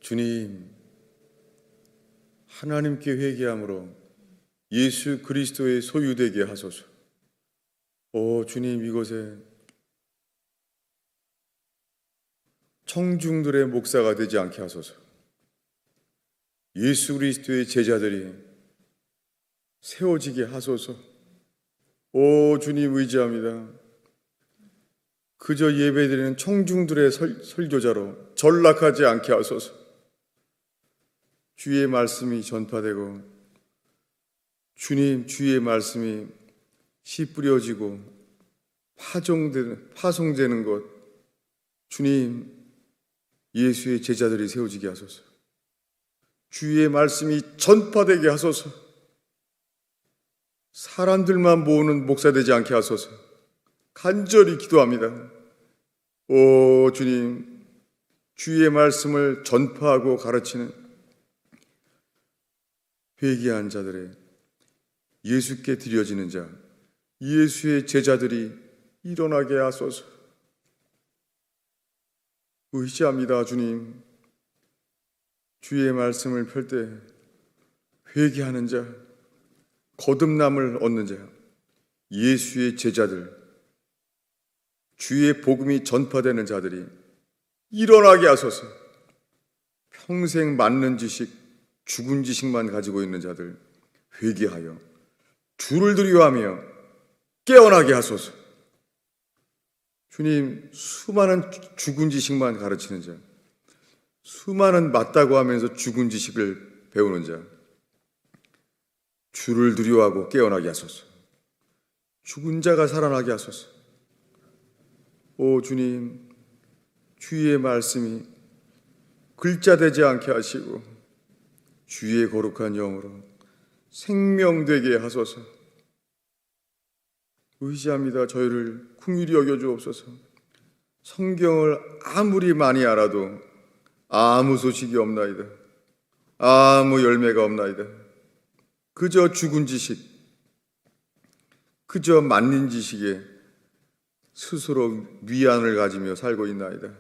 주님, 하나님께 회개함으로 예수 그리스도의 소유되게 하소서. 주님, 이곳에 청중들의 목사가 되지 않게 하소서. 예수 그리스도의 제자들이 세워지게 하소서. 주님, 의지합니다. 그저 예배드리는 청중들의 설교자로 전락하지 않게 하소서. 주의 말씀이 전파되고 주님, 주의 말씀이 씨 뿌려지고 파송되는 것, 주님, 예수의 제자들이 세워지게 하소서. 주의 말씀이 전파되게 하소서. 사람들만 모으는 목사 되지 않게 하소서. 간절히 기도합니다. 주님, 주의 말씀을 전파하고 가르치는 회개한 자들의 예수께 드려지는 자, 예수의 제자들이 일어나게 하소서. 의지합니다. 주님, 주의 말씀을 펼 때 회개하는 자, 거듭남을 얻는 자, 예수의 제자들, 주의 복음이 전파되는 자들이 일어나게 하소서. 평생 맞는 지식, 죽은 지식만 가지고 있는 자들 회개하여 주를 두려워하며 깨어나게 하소서. 주님, 수많은 죽은 지식만 가르치는 자, 수많은 맞다고 하면서 죽은 지식을 배우는 자, 주를 두려워하고 깨어나게 하소서. 죽은 자가 살아나게 하소서. 주님, 주의 말씀이 글자 되지 않게 하시고 주의 거룩한 영으로 생명되게 하소서. 의지합니다. 저희를 긍휼히 여겨주옵소서. 성경을 아무리 많이 알아도 아무 소식이 없나이다. 아무 열매가 없나이다. 그저 죽은 지식, 그저 맞는 지식에 스스로 위안을 가지며 살고 있나이다.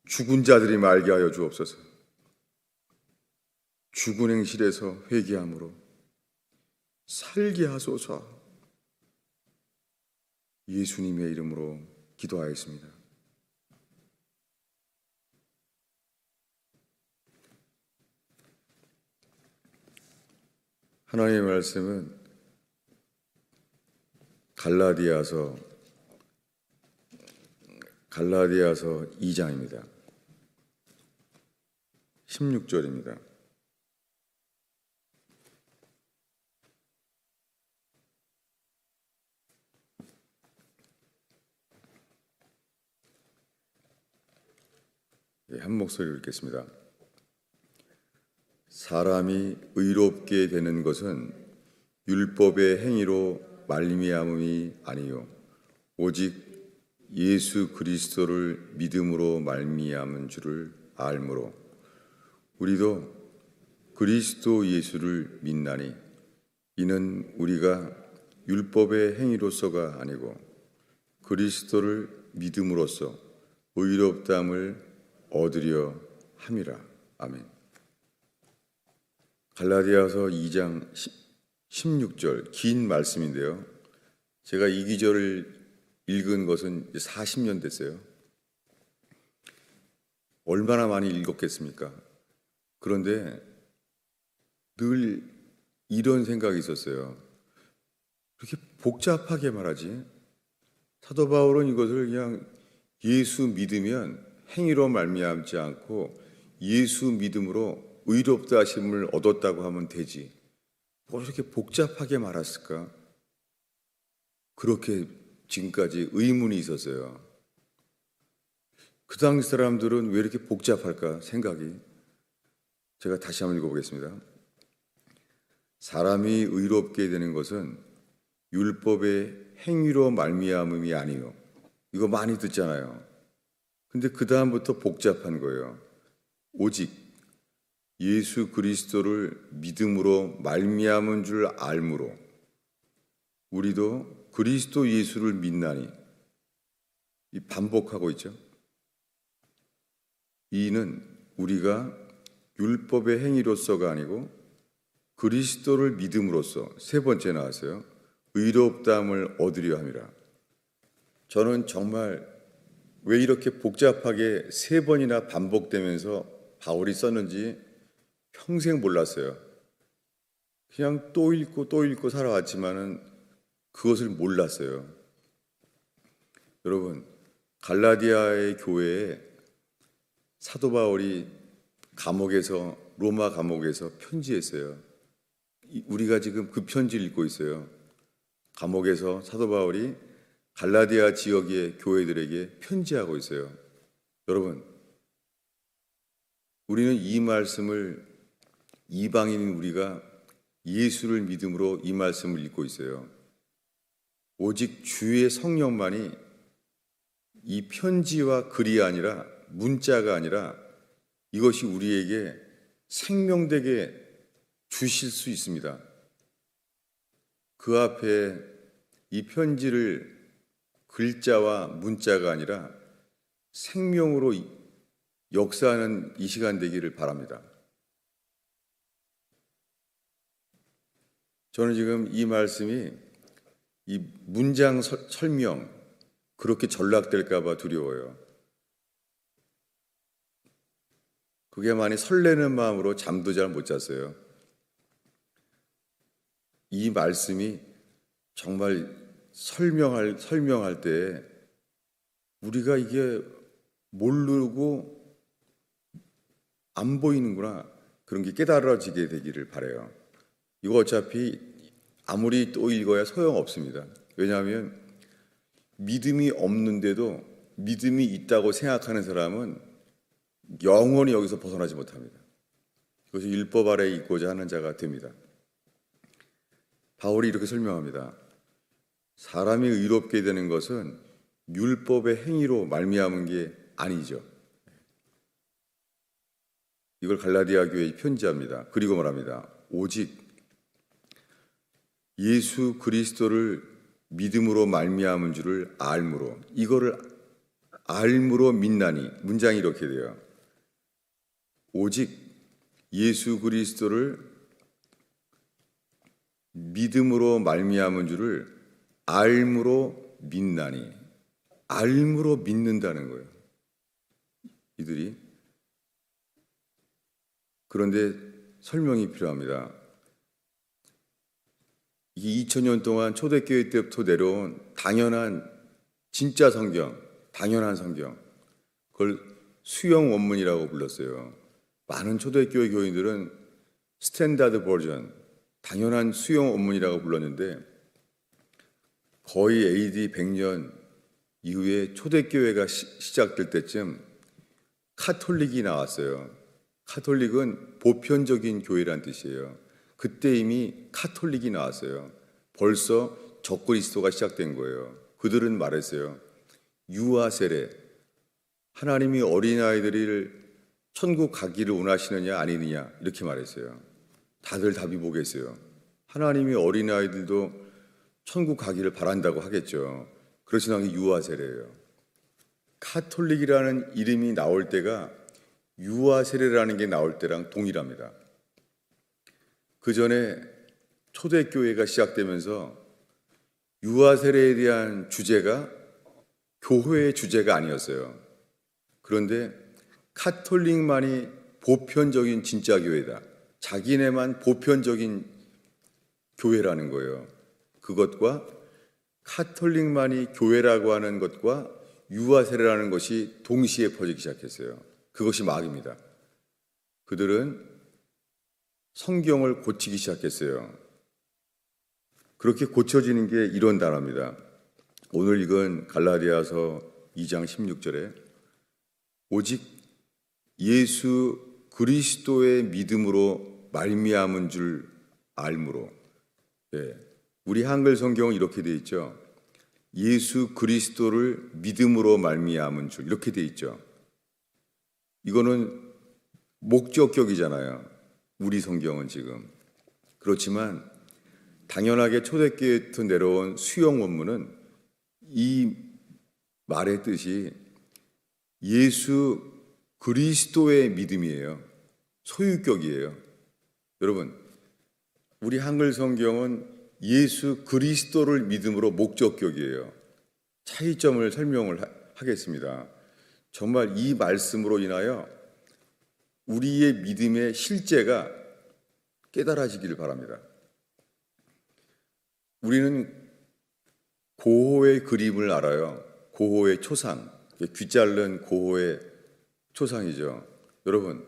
죽은 자들이 말게 하여 주옵소서. 죽은 행실에서 회개함으로 살게 하소서. 예수님의 이름으로 기도하였습니다. 하나님의 말씀은 갈라디아서 2장입니다. 16절입니다. 한 목소리로 읽겠습니다. 사람이 의롭게 되는 것은 율법의 행위로 말미암음이 아니요 오직 예수 그리스도를 믿음으로 말미암은 줄을 알므로 우리도 그리스도 예수를 믿나니 이는 우리가 율법의 행위로서가 아니고 그리스도를 믿음으로써 의롭다함을 얻으려 함이라. 아멘. 갈라디아서 2장 16절 긴 말씀인데요. 제가 이 기절을 읽은 것은 40년 됐어요. 얼마나 많이 읽었겠습니까? 그런데 늘 이런 생각이 있었어요. 그렇게 복잡하게 말하지? 사도 바울은 이것을 그냥 예수 믿으면 행위로 말미암지 않고 예수 믿음으로 의롭다 하심을 얻었다고 하면 되지. 뭐 이렇게 복잡하게 말했을까? 그렇게 지금까지 의문이 있었어요. 그 당시 사람들은 왜 이렇게 복잡할까 생각이. 제가 다시 한번 읽어보겠습니다. 사람이 의롭게 되는 것은 율법의 행위로 말미암음이 아니요. 이거 많이 듣잖아요. 근데 그 다음부터 복잡한 거예요. 오직 예수 그리스도를 믿음으로 말미암은 줄 알므로 우리도 그리스도 예수를 믿나니. 이 반복하고 있죠. 이는 우리가 율법의 행위로서가 아니고 그리스도를 믿음으로써, 세 번째 나왔어요. 의롭다함을 얻으려 함이라. 저는 정말 왜 이렇게 복잡하게 세 번이나 반복되면서 바울이 썼는지 평생 몰랐어요. 그냥 또 읽고 또 읽고 살아왔지만은 그것을 몰랐어요. 여러분, 갈라디아의 교회에 사도 바울이 로마 감옥에서 편지했어요. 우리가 지금 그 편지를 읽고 있어요. 감옥에서 사도 바울이 갈라디아 지역의 교회들에게 편지하고 있어요. 여러분, 우리는 이 말씀을, 이방인인 우리가 예수를 믿음으로 이 말씀을 읽고 있어요. 오직 주의 성령만이 이 편지와 글이 아니라, 문자가 아니라 이것이 우리에게 생명되게 주실 수 있습니다. 그 앞에 이 편지를 글자와 문자가 아니라 생명으로 역사하는 이 시간 되기를 바랍니다. 저는 지금 이 말씀이 이 문장 설명 그렇게 전락될까 봐 두려워요. 그게 많이 설레는 마음으로 잠도 잘 못 잤어요. 이 말씀이 정말 설명할 때 우리가 이게 모르고 안 보이는구나, 그런 게 깨달아지게 되기를 바라요. 이거 어차피 아무리 또 읽어야 소용없습니다. 왜냐하면 믿음이 없는데도 믿음이 있다고 생각하는 사람은 영원히 여기서 벗어나지 못합니다. 이것이 율법 아래에 있고자 하는 자가 됩니다. 바울이 이렇게 설명합니다. 사람이 의롭게 되는 것은 율법의 행위로 말미암은 게 아니죠. 이걸 갈라디아 교회에 편지합니다. 그리고 말합니다. 오직 예수 그리스도를 믿음으로 말미암은 줄을 알므로, 이거를 알므로 믿나니, 문장이 이렇게 돼요. 오직 예수 그리스도를 믿음으로 말미암은 줄을 알므로 믿나니, 알므로 믿는다는 거예요. 이들이. 그런데 설명이 필요합니다. 이 2000년 동안 초대교회 때부터 내려온 당연한 진짜 성경, 당연한 성경, 그걸 수용 원문이라고 불렀어요. 많은 초대교회 교인들은 스탠다드 버전, 당연한 수용 원문이라고 불렀는데, 거의 AD 100년 이후에 초대교회가 시작될 때쯤 카톨릭이 나왔어요. 카톨릭은 보편적인 교회란 뜻이에요. 그때 이미 카톨릭이 나왔어요. 벌써 적그리스도가 시작된 거예요. 그들은 말했어요. 유아 세례, 하나님이 어린아이들을 천국 가기를 원하시느냐 아니느냐, 이렇게 말했어요. 다들 답이 뭐겠어요? 하나님이 어린아이들도 천국 가기를 바란다고 하겠죠. 그렇지만 그게 유아 세례예요. 카톨릭이라는 이름이 나올 때가 유아 세례라는 게 나올 때랑 동일합니다. 그 전에 초대교회가 시작되면서 유아 세례에 대한 주제가 교회의 주제가 아니었어요. 그런데 카톨릭만이 보편적인 진짜 교회다, 자기네만 보편적인 교회라는 거예요. 그것과 카톨릭만이 교회라고 하는 것과 유아 세례라는 것이 동시에 퍼지기 시작했어요. 그것이 마귀입니다. 그들은 성경을 고치기 시작했어요. 그렇게 고쳐지는 게 이런 단어입니다. 오늘 읽은 갈라디아서 2장 16절에 오직 예수 그리스도의 믿음으로 말미암은 줄 알므로. 네. 우리 한글 성경은 이렇게 돼 있죠. 예수 그리스도를 믿음으로 말미암은 줄, 이렇게 돼 있죠. 이거는 목적격이잖아요. 우리 성경은 지금. 그렇지만 당연하게 초대교회부터 내려온 수용 원문은 이 말의 뜻이 예수 그리스도의 믿음이에요. 소유격이에요. 여러분, 우리 한글 성경은 예수 그리스도를 믿음으로 목적격이에요. 차이점을 설명을 하겠습니다. 정말 이 말씀으로 인하여 우리의 믿음의 실제가 깨달아지기를 바랍니다. 우리는 고호의 그림을 알아요. 고호의 초상, 귀 자른 고호의 초상이죠. 여러분,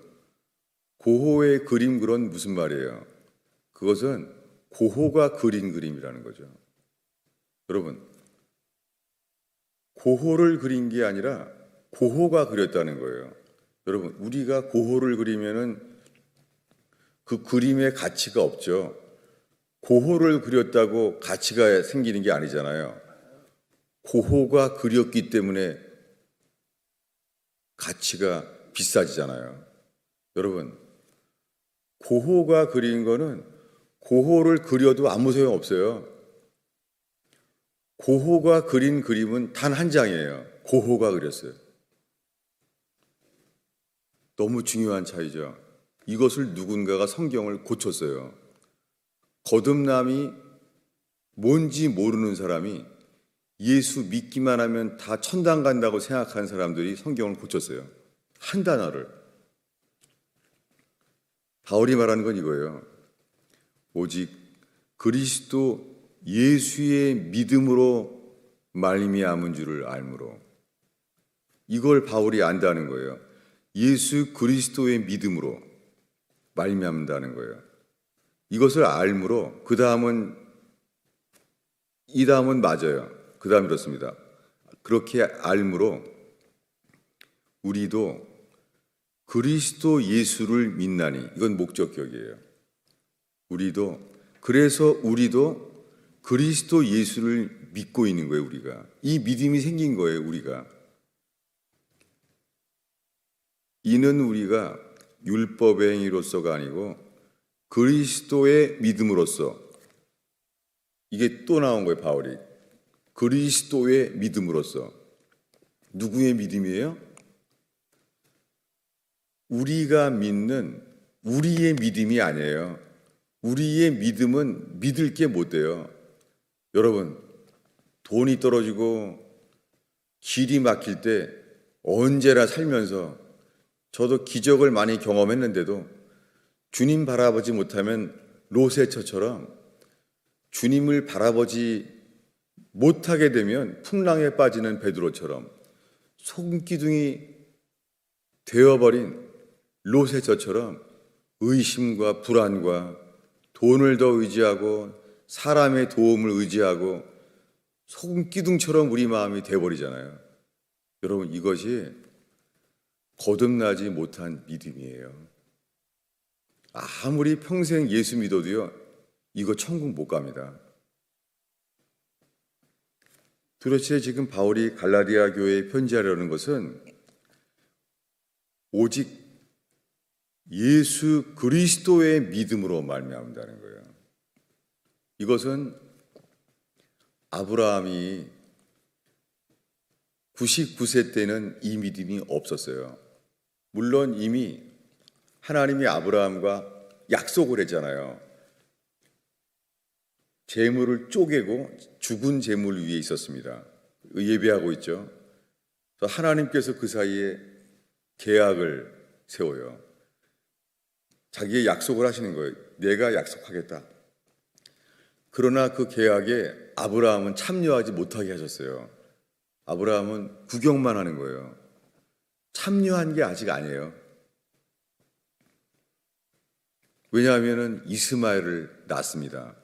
고호의 그림 그런 무슨 말이에요? 그것은 고호가 그린 그림이라는 거죠. 여러분, 고호를 그린 게 아니라 고호가 그렸다는 거예요. 여러분, 우리가 고호를 그리면은 그 그림의 가치가 없죠. 고호를 그렸다고 가치가 생기는 게 아니잖아요. 고호가 그렸기 때문에 가치가 비싸지잖아요. 여러분, 고호가 그린 거는 고호를 그려도 아무 소용 없어요. 고호가 그린 그림은 단 한 장이에요. 고호가 그렸어요. 너무 중요한 차이죠. 이것을 누군가가 성경을 고쳤어요. 거듭남이 뭔지 모르는 사람이 예수 믿기만 하면 다 천당 간다고 생각하는 사람들이 성경을 고쳤어요. 한 단어를. 바울이 말하는 건 이거예요. 오직 그리스도 예수의 믿음으로 말미암은 줄을 알므로. 이걸 바울이 안다는 거예요. 예수 그리스도의 믿음으로 말미암는다는 거예요. 이것을 알므로 이 다음은 맞아요. 그 다음 이렇습니다. 그렇게 알므로 우리도 그리스도 예수를 믿나니. 이건 목적격이에요. 그래서 우리도 그리스도 예수를 믿고 있는 거예요. 우리가 이 믿음이 생긴 거예요. 이는 우리가 율법의 행위로서가 아니고 그리스도의 믿음으로써. 이게 또 나온 거예요. 바울이 그리스도의 믿음으로써. 누구의 믿음이에요? 우리가 믿는 우리의 믿음이 아니에요. 우리의 믿음은 믿을 게 못 돼요. 여러분, 돈이 떨어지고 길이 막힐 때 언제나 살면서 저도 기적을 많이 경험했는데도 주님 바라보지 못하면 롯의처처럼 주님을 바라보지 못하게 되면 풍랑에 빠지는 베드로처럼 손기둥이 되어버린 롯의처처럼 의심과 불안과 돈을 더 의지하고 사람의 도움을 의지하고 손기둥처럼 우리 마음이 되어버리잖아요. 여러분, 이것이 거듭나지 못한 믿음이에요. 아무리 평생 예수 믿어도요, 이거 천국 못 갑니다. 도대체 지금 바울이 갈라디아 교회에 편지하려는 것은 오직 예수 그리스도의 믿음으로 말미암는다는 거예요. 이것은 아브라함이 99세 때는 이 믿음이 없었어요. 물론 이미 하나님이 아브라함과 약속을 했잖아요. 재물을 쪼개고 죽은 재물 위에 있었습니다. 예배하고 있죠. 하나님께서 그 사이에 계약을 세워요. 자기의 약속을 하시는 거예요. 내가 약속하겠다. 그러나 그 계약에 아브라함은 참여하지 못하게 하셨어요. 아브라함은 구경만 하는 거예요. 참여한 게 아직 아니에요. 왜냐하면 이스마엘을 낳습니다.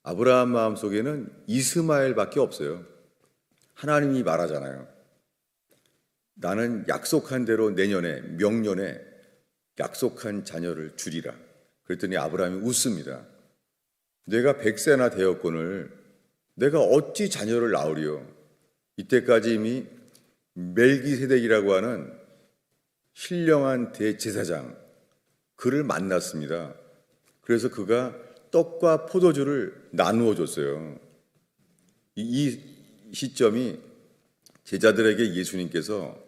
아브라함 마음속에는 이스마엘밖에 없어요. 하나님이 말하잖아요. 나는 약속한 대로 내년에 명년에 약속한 자녀를 주리라. 그랬더니 아브라함이 웃습니다. 내가 100세나 되었거늘 내가 어찌 자녀를 낳으리요. 이때까지 이미 멜기세덱이라고 하는 신령한 대제사장, 그를 만났습니다. 그래서 그가 떡과 포도주를 나누어 줬어요. 이 시점이 제자들에게 예수님께서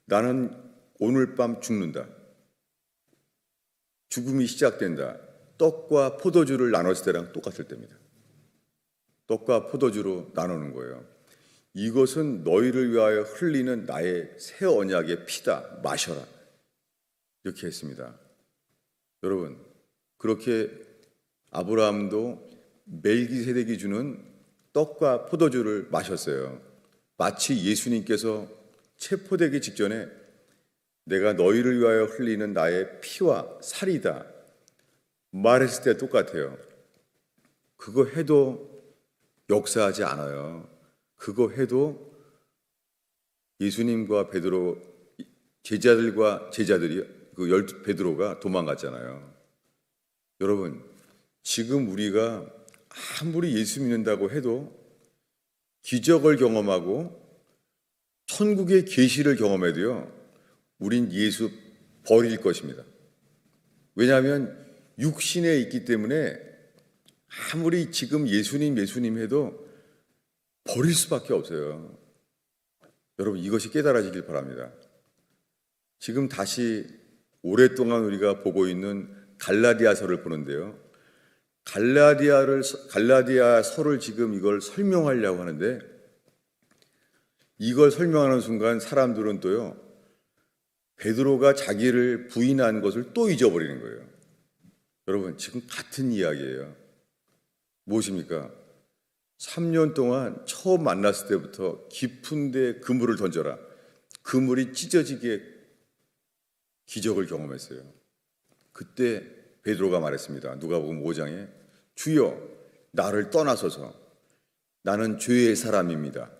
나는 오늘 밤 죽는다. 죽음이 시작된다. 떡과 포도주를 나눴을 때랑 똑같을 때입니다. 떡과 포도주로 나누는 거예요. 이것은 너희를 위하여 흘리는 나의 새 언약의 피다. 마셔라. 이렇게 했습니다. 여러분, 그렇게 아브라함도 멜기세덱이 주는 떡과 포도주를 마셨어요. 마치 예수님께서 체포되기 직전에 내가 너희를 위하여 흘리는 나의 피와 살이다 말했을 때 똑같아요. 그거 해도 역사하지 않아요. 그거 해도 예수님과 베드로 제자들이 그 베드로가 도망갔잖아요. 여러분, 지금 우리가 아무리 예수 믿는다고 해도 기적을 경험하고 천국의 계시를 경험해도요, 우린 예수 버릴 것입니다. 왜냐하면 육신에 있기 때문에 아무리 지금 예수님 해도 버릴 수밖에 없어요. 여러분, 이것이 깨달아지길 바랍니다. 지금 다시 오랫동안 우리가 보고 있는 갈라디아서를 보는데요. 갈라디아서를 지금 이걸 설명하려고 하는데, 이걸 설명하는 순간 사람들은 또요, 베드로가 자기를 부인한 것을 또 잊어버리는 거예요. 여러분, 지금 같은 이야기예요. 무엇입니까? 3년 동안 처음 만났을 때부터 깊은 데 그물을 던져라. 그물이 찢어지게 기적을 경험했어요. 그때 베드로가 말했습니다. 누가복음 5장에 주여 나를 떠나소서 나는 죄의 사람입니다.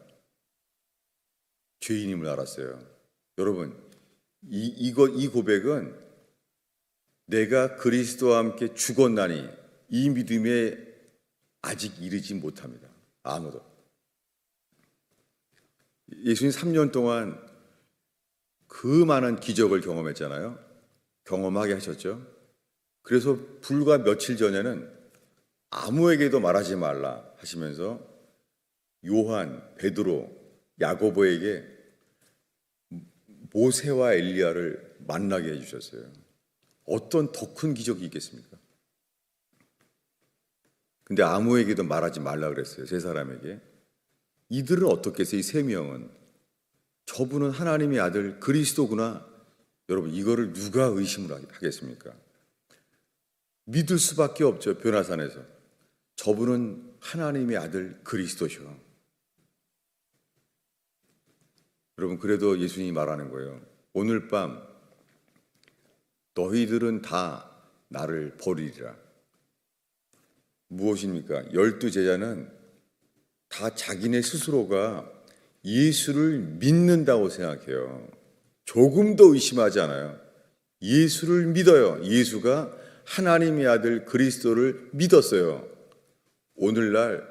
죄인임을 알았어요. 여러분, 이 고백은 내가 그리스도와 함께 죽었나니 이 믿음에 아직 이르지 못합니다. 아무도. 예수님 3년 동안 그 많은 기적을 경험했잖아요. 경험하게 하셨죠. 그래서 불과 며칠 전에는 아무에게도 말하지 말라 하시면서 요한, 베드로, 야고보에게 모세와 엘리야를 만나게 해주셨어요. 어떤 더 큰 기적이 있겠습니까? 근데 아무에게도 말하지 말라 그랬어요. 세 사람에게. 이들은 어떻겠어요? 이 세 명은. 저분은 하나님의 아들 그리스도구나. 여러분, 이거를 누가 의심을 하겠습니까? 믿을 수밖에 없죠. 변화산에서. 저분은 하나님의 아들 그리스도셔. 여러분, 그래도 예수님이 말하는 거예요. 오늘 밤 너희들은 다 나를 버리리라. 무엇입니까? 12제자는 다 자기네 스스로가 예수를 믿는다고 생각해요. 조금도 의심하지 않아요. 예수를 믿어요. 예수가 하나님의 아들 그리스도를 믿었어요. 오늘날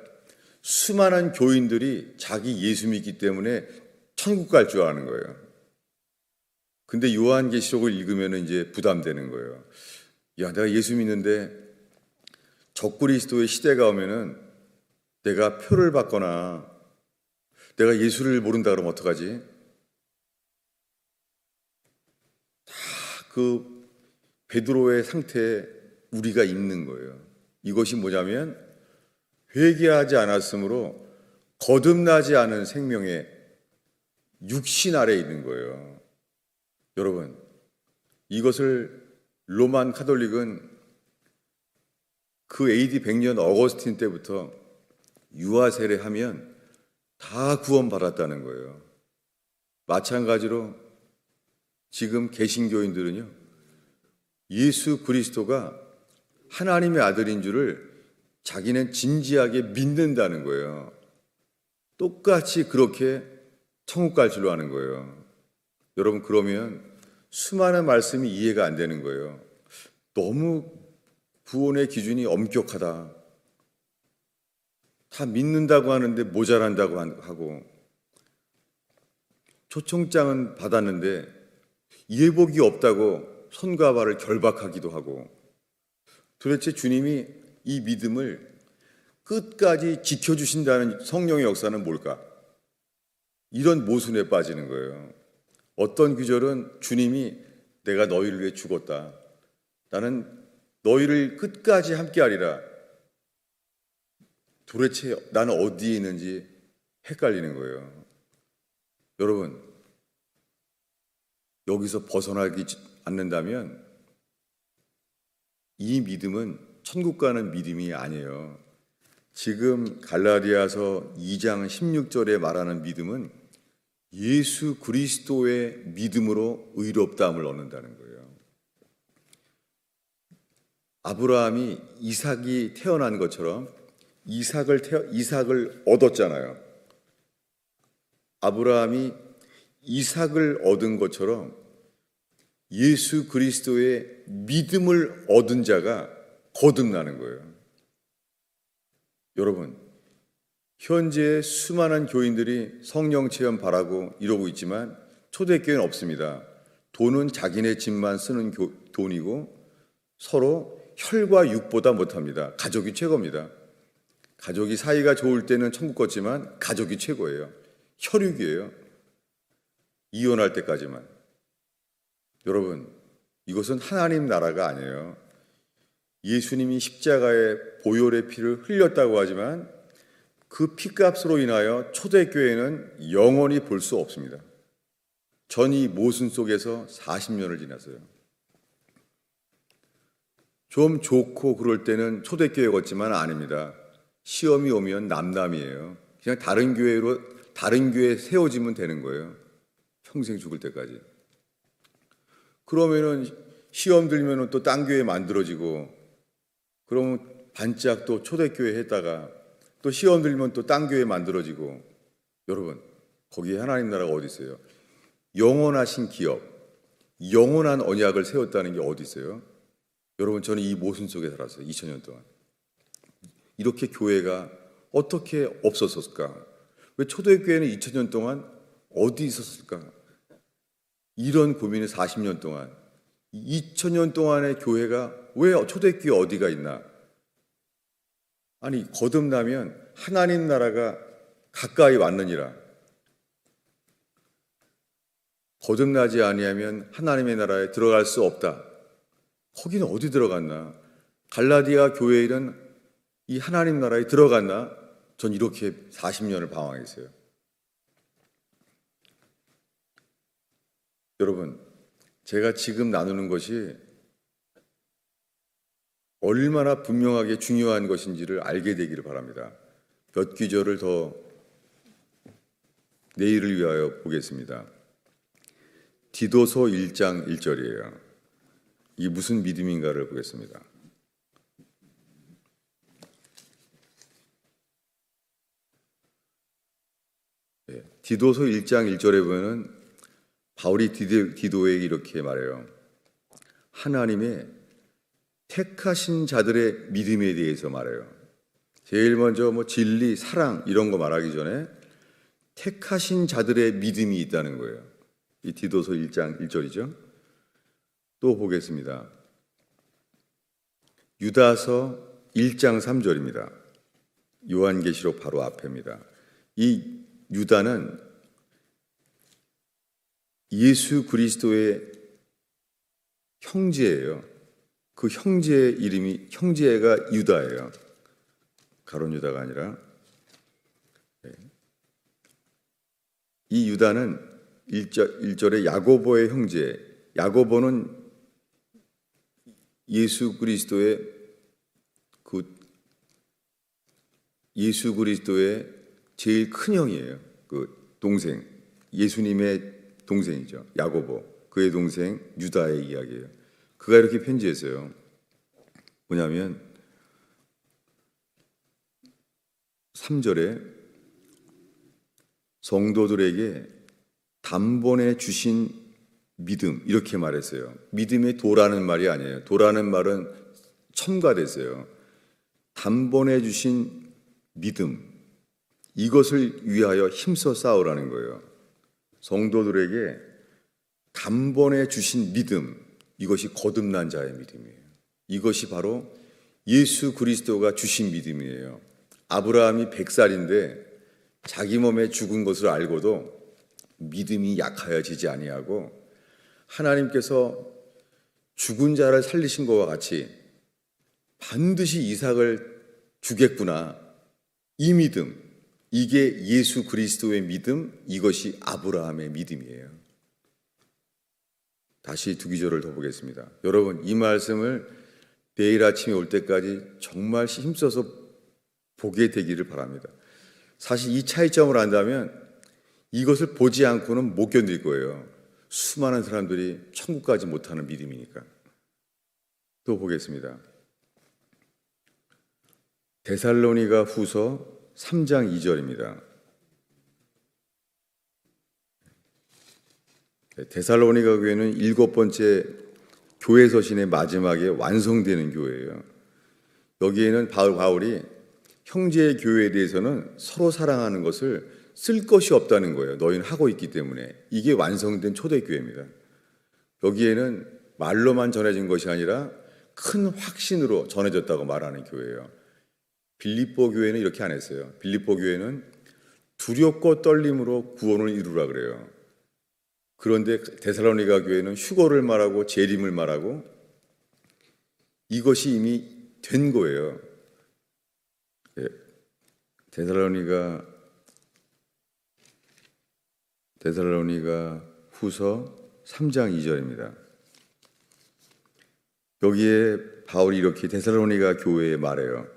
수많은 교인들이 자기 예수 믿기 때문에 천국 갈 줄 아는 거예요. 근데 요한계시록을 읽으면 이제 부담되는 거예요. 야, 내가 예수 믿는데 적그리스도의 시대가 오면은 내가 표를 받거나 내가 예수를 모른다 그러면 어떡하지? 다 그 베드로의 상태에 우리가 있는 거예요. 이것이 뭐냐면 회개하지 않았으므로 거듭나지 않은 생명의 육신 아래에 있는 거예요. 여러분, 이것을 로만 카톨릭은 그 AD 100년 어거스틴 때부터 유아 세례하면 다 구원받았다는 거예요. 마찬가지로 지금 개신교인들은요, 예수 그리스도가 하나님의 아들인 줄을 자기는 진지하게 믿는다는 거예요. 똑같이 그렇게 천국 갈 줄로 아는 거예요. 여러분, 그러면 수많은 말씀이 이해가 안 되는 거예요. 너무 구원의 기준이 엄격하다. 다 믿는다고 하는데 모자란다고 하고, 초청장은 받았는데 예복이 없다고 손과 발을 결박하기도 하고, 도대체 주님이 이 믿음을 끝까지 지켜주신다는 성령의 역사는 뭘까? 이런 모순에 빠지는 거예요. 어떤 구절은 주님이 내가 너희를 위해 죽었다. 나는 너희를 끝까지 함께하리라. 도대체 나는 어디에 있는지 헷갈리는 거예요. 여러분, 여기서 벗어나지 않는다면 이 믿음은 천국 가는 믿음이 아니에요. 지금 갈라디아서 2장 16절에 말하는 믿음은 예수 그리스도의 믿음으로 의롭다함을 얻는다는 거예요. 아브라함이 이삭이 태어난 것처럼 이삭을 얻었잖아요. 아브라함이 이삭을 얻은 것처럼 예수 그리스도의 믿음을 얻은 자가 거듭나는 거예요. 여러분, 현재 수많은 교인들이 성령 체험 바라고 이러고 있지만 초대교회는 없습니다. 돈은 자기네 집만 쓰는 돈이고 서로 혈과 육보다 못합니다. 가족이 최고입니다. 가족이 사이가 좋을 때는 천국 같지만 가족이 최고예요. 혈육이에요. 이혼할 때까지만. 여러분, 이것은 하나님 나라가 아니에요. 예수님이 십자가에 보혈의 피를 흘렸다고 하지만 그 피값으로 인하여 초대교회는 영원히 볼 수 없습니다. 전 이 모순 속에서 40년을 지났어요. 좀 좋고 그럴 때는 초대교회 같지만 아닙니다. 시험이 오면 남남이에요. 그냥 다른 교회에 세워지면 되는 거예요. 평생 죽을 때까지. 그러면은 시험 들면은 또 딴 교회 만들어지고, 그러면 반짝 또 초대교회 했다가 또 시험 들면 또 딴 교회 만들어지고. 여러분, 거기에 하나님 나라가 어디 있어요? 영원하신 기업, 영원한 언약을 세웠다는 게 어디 있어요? 여러분, 저는 이 모순 속에 살았어요. 2000년 동안. 이렇게 교회가 어떻게 없었을까? 왜 초대교회는 2000년 동안 어디 있었을까? 이런 고민을 40년 동안, 2000년 동안의 교회가 왜 초대교회 어디가 있나? 아니, 거듭나면 하나님 나라가 가까이 왔느니라. 거듭나지 아니하면 하나님의 나라에 들어갈 수 없다. 거기는 어디 들어갔나? 갈라디아 교회에는 이 하나님 나라에 들어갔나? 전 이렇게 40년을 방황했어요. 여러분, 제가 지금 나누는 것이 얼마나 분명하게 중요한 것인지를 알게 되기를 바랍니다. 몇 구절을 더 내일을 위하여 보겠습니다. 디도서 1장 1절이에요. 이게 무슨 믿음인가를 보겠습니다. 디도서 1장 1절에 보면 바울이 디도에게 이렇게 말해요. 하나님의 택하신 자들의 믿음에 대해서 말해요. 제일 먼저 진리, 사랑 이런 거 말하기 전에 택하신 자들의 믿음이 있다는 거예요. 이 디도서 1장 1절이죠. 또 보겠습니다. 유다서 1장 3절입니다. 요한계시록 바로 앞입니다. 이 유다는 예수 그리스도의 형제예요. 그 형제의 이름이, 형제가 유다예요. 가론 유다가 아니라. 이 유다는 1절에 야고보의 형제, 야고보는 예수 그리스도의 제일 큰 형이에요. 그 동생, 예수님의 동생이죠. 야고보, 그의 동생 유다의 이야기예요. 그가 이렇게 편지했어요. 뭐냐면 3절에 성도들에게 단번에 주신 믿음, 이렇게 말했어요. 믿음의 도라는 말이 아니에요. 도라는 말은 첨가됐어요. 단번에 주신 믿음, 이것을 위하여 힘써 싸우라는 거예요. 성도들에게 단번에 주신 믿음, 이것이 거듭난 자의 믿음이에요. 이것이 바로 예수 그리스도가 주신 믿음이에요. 아브라함이 100살인데 자기 몸에 죽은 것을 알고도 믿음이 약하여지지 아니하고 하나님께서 죽은 자를 살리신 것과 같이 반드시 이삭을 주겠구나. 이 믿음, 이게 예수 그리스도의 믿음, 이것이 아브라함의 믿음이에요. 다시 두 기절을 더 보겠습니다. 여러분, 이 말씀을 내일 아침에 올 때까지 정말 힘써서 보게 되기를 바랍니다. 사실 이 차이점을 안다면 이것을 보지 않고는 못 견딜 거예요. 수많은 사람들이 천국 가지 못하는 믿음이니까. 또 보겠습니다. 데살로니가 후서 3장 2절입니다. 데살로니가 교회는 7번째 교회 서신의 마지막에 완성되는 교회예요. 여기에는 바울이 형제의 교회에 대해서는 서로 사랑하는 것을 쓸 것이 없다는 거예요. 너희는 하고 있기 때문에. 이게 완성된 초대교회입니다. 여기에는 말로만 전해진 것이 아니라 큰 확신으로 전해졌다고 말하는 교회예요. 빌립보 교회는 이렇게 안 했어요. 빌립보 교회는 두렵고 떨림으로 구원을 이루라 그래요. 그런데 데살로니가 교회는 휴거를 말하고 재림을 말하고 이것이 이미 된 거예요. 데살로니가 후서 3장 2절입니다. 여기에 바울이 이렇게 데살로니가 교회에 말해요.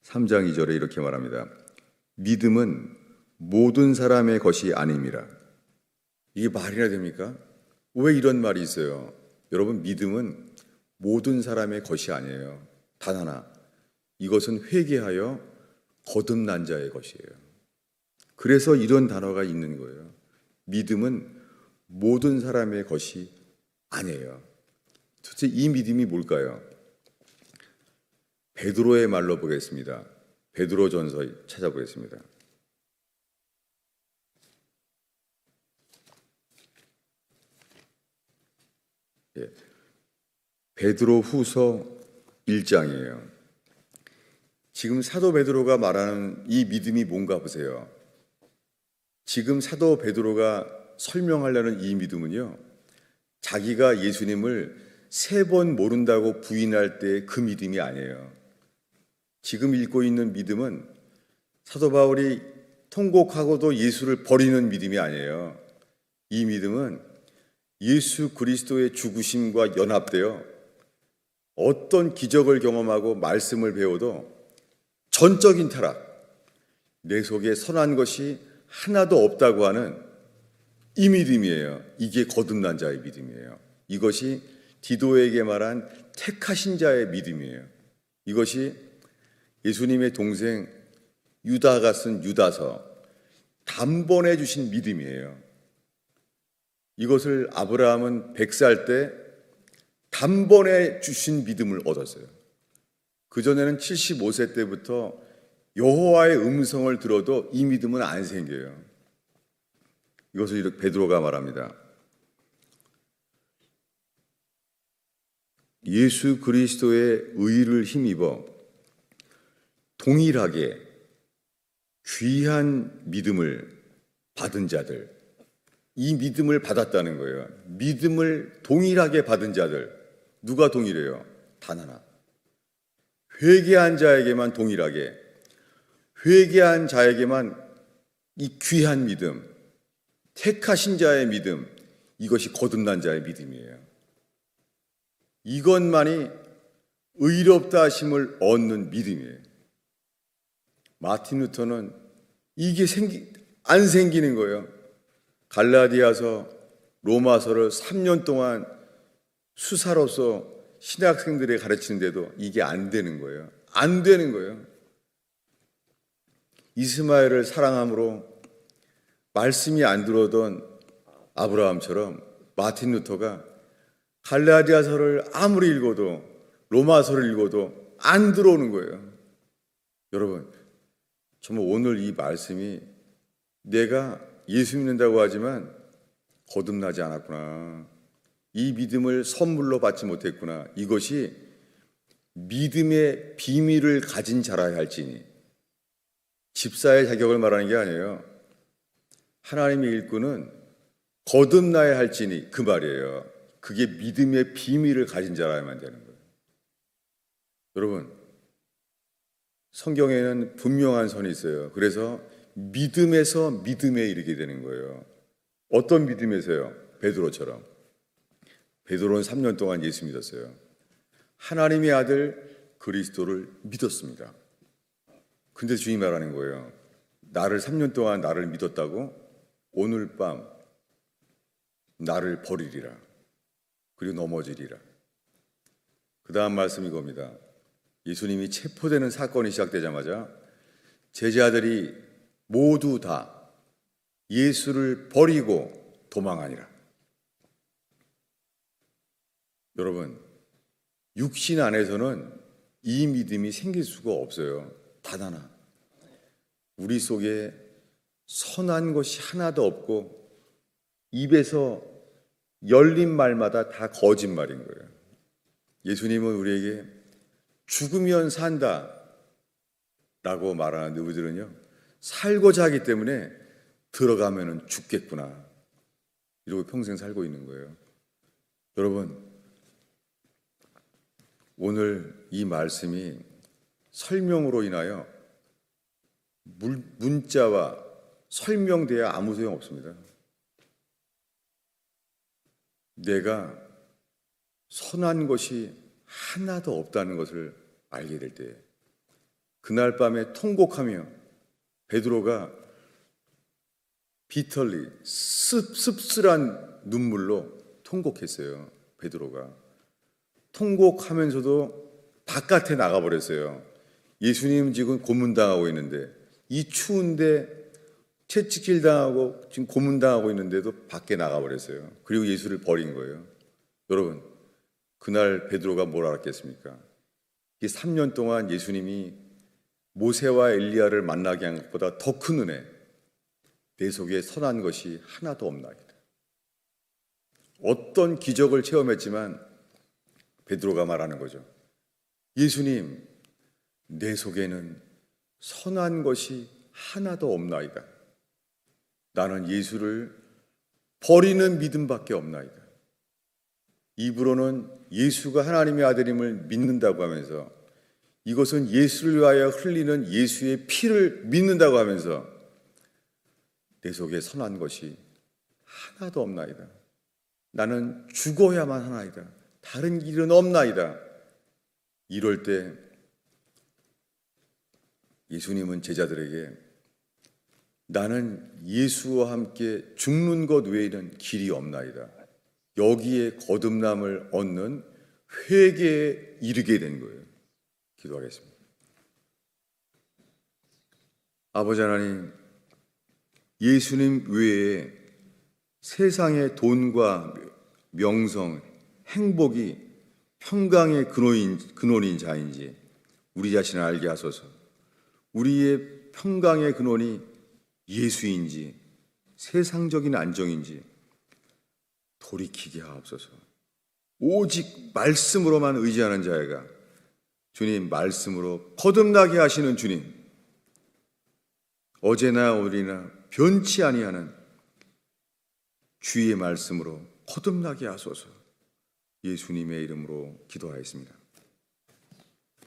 3장 2절에 이렇게 말합니다. 믿음은 모든 사람의 것이 아님이라. 이게 말이나 됩니까? 왜 이런 말이 있어요? 여러분, 믿음은 모든 사람의 것이 아니에요. 단 하나. 이것은 회개하여 거듭난 자의 것이에요. 그래서 이런 단어가 있는 거예요. 믿음은 모든 사람의 것이 아니에요. 도대체 이 믿음이 뭘까요? 베드로의 말로 보겠습니다. 베드로전서 찾아보겠습니다. 베드로 후서 1장이에요. 지금 사도 베드로가 말하는 이 믿음이 뭔가 보세요. 지금 사도 베드로가 설명하려는 이 믿음은요, 자기가 예수님을 3번 모른다고 부인할 때 그 믿음이 아니에요. 지금 읽고 있는 믿음은 사도 바울이 통곡하고도 예수를 버리는 믿음이 아니에요. 이 믿음은 예수 그리스도의 죽으심과 연합되어 어떤 기적을 경험하고 말씀을 배워도 전적인 타락, 내 속에 선한 것이 하나도 없다고 하는 이 믿음이에요. 이게 거듭난 자의 믿음이에요. 이것이 디도에게 말한 택하신 자의 믿음이에요. 이것이 예수님의 동생 유다가 쓴 유다서, 단번에 주신 믿음이에요. 이것을 아브라함은 100살 때 단번에 주신 믿음을 얻었어요. 그전에는 75세 때부터 여호와의 음성을 들어도 이 믿음은 안 생겨요. 이것을 이렇게 베드로가 말합니다. 예수 그리스도의 의를 힘입어 동일하게 귀한 믿음을 받은 자들, 이 믿음을 받았다는 거예요. 믿음을 동일하게 받은 자들, 누가 동일해요? 단 하나. 회개한 자에게만 동일하게, 회개한 자에게만 이 귀한 믿음, 택하신 자의 믿음, 이것이 거듭난 자의 믿음이에요. 이것만이 의롭다 하심을 얻는 믿음이에요. 마틴 루터는 이게 안 생기는 거예요. 갈라디아서, 로마서를 3년 동안 수사로서 신학생들에 가르치는데도 이게 안 되는 거예요. 안 되는 거예요. 이스마엘을 사랑함으로 말씀이 안 들어오던 아브라함처럼 마틴 루터가 갈라디아서를 아무리 읽어도, 로마서를 읽어도 안 들어오는 거예요. 여러분, 정말 오늘 이 말씀이 내가 예수 믿는다고 하지만 거듭나지 않았구나, 이 믿음을 선물로 받지 못했구나, 이것이 믿음의 비밀을 가진 자라야 할지니, 집사의 자격을 말하는 게 아니에요. 하나님의 일꾼은 거듭나야 할지니, 그 말이에요. 그게 믿음의 비밀을 가진 자라야만 되는 거예요. 여러분, 성경에는 분명한 선이 있어요. 그래서 믿음에서 믿음에 이르게 되는 거예요. 어떤 믿음에서요? 베드로처럼. 베드로는 3년 동안 예수 믿었어요. 하나님의 아들 그리스도를 믿었습니다. 근데 주님이 말하는 거예요. 나를 3년 동안 나를 믿었다고 오늘 밤 나를 버리리라. 그리고 넘어지리라. 그 다음 말씀이 이겁니다. 예수님이 체포되는 사건이 시작되자마자 제자들이 모두 다 예수를 버리고 도망하니라. 여러분, 육신 안에서는 이 믿음이 생길 수가 없어요. 단 하나. 우리 속에 선한 것이 하나도 없고 입에서 열린 말마다 다 거짓말인 거예요. 예수님은 우리에게 죽으면 산다 라고 말하는데 우리들은요, 살고자 하기 때문에 들어가면 죽겠구나 이러고 평생 살고 있는 거예요. 여러분, 오늘 이 말씀이 설명으로 인하여 문자와 설명돼야 아무 소용 없습니다. 내가 선한 것이 하나도 없다는 것을 알게 될 때, 그날 밤에 통곡하며 베드로가 비털리 씁쓸한 눈물로 통곡했어요. 베드로가 통곡하면서도 바깥에 나가버렸어요. 예수님 지금 고문당하고 있는데, 이 추운데 채찍질 당하고 지금 고문당하고 있는데도 밖에 나가버렸어요. 그리고 예수를 버린 거예요. 여러분, 그날 베드로가 뭘 알았겠습니까? 이 3년 동안 예수님이 모세와 엘리야를 만나게 한 것보다 더 큰 은혜, 내 속에 선한 것이 하나도 없나이다. 어떤 기적을 체험했지만 베드로가 말하는 거죠. 예수님, 내 속에는 선한 것이 하나도 없나이다. 나는 예수를 버리는 믿음밖에 없나이다. 입으로는 예수가 하나님의 아들임을 믿는다고 하면서, 이것은 예수를 위하여 흘리는 예수의 피를 믿는다고 하면서 내 속에 선한 것이 하나도 없나이다. 나는 죽어야만 하나이다. 다른 길은 없나이다. 이럴 때 예수님은 제자들에게 나는 예수와 함께 죽는 것 외에는 길이 없나이다. 여기에 거듭남을 얻는 회개에 이르게 된 거예요. 기도하겠습니다. 아버지 하나님, 예수님 외에 세상의 돈과 명성, 행복이 평강의 근원인 자인지 우리 자신을 알게 하소서. 우리의 평강의 근원이 예수인지 세상적인 안정인지 돌이키게 하옵소서. 오직 말씀으로만 의지하는 자애가 주님 말씀으로 거듭나게 하시는 주님, 어제나 오늘이나 변치 아니하는 주의 말씀으로 거듭나게 하소서. 예수님의 이름으로 기도하였습니다.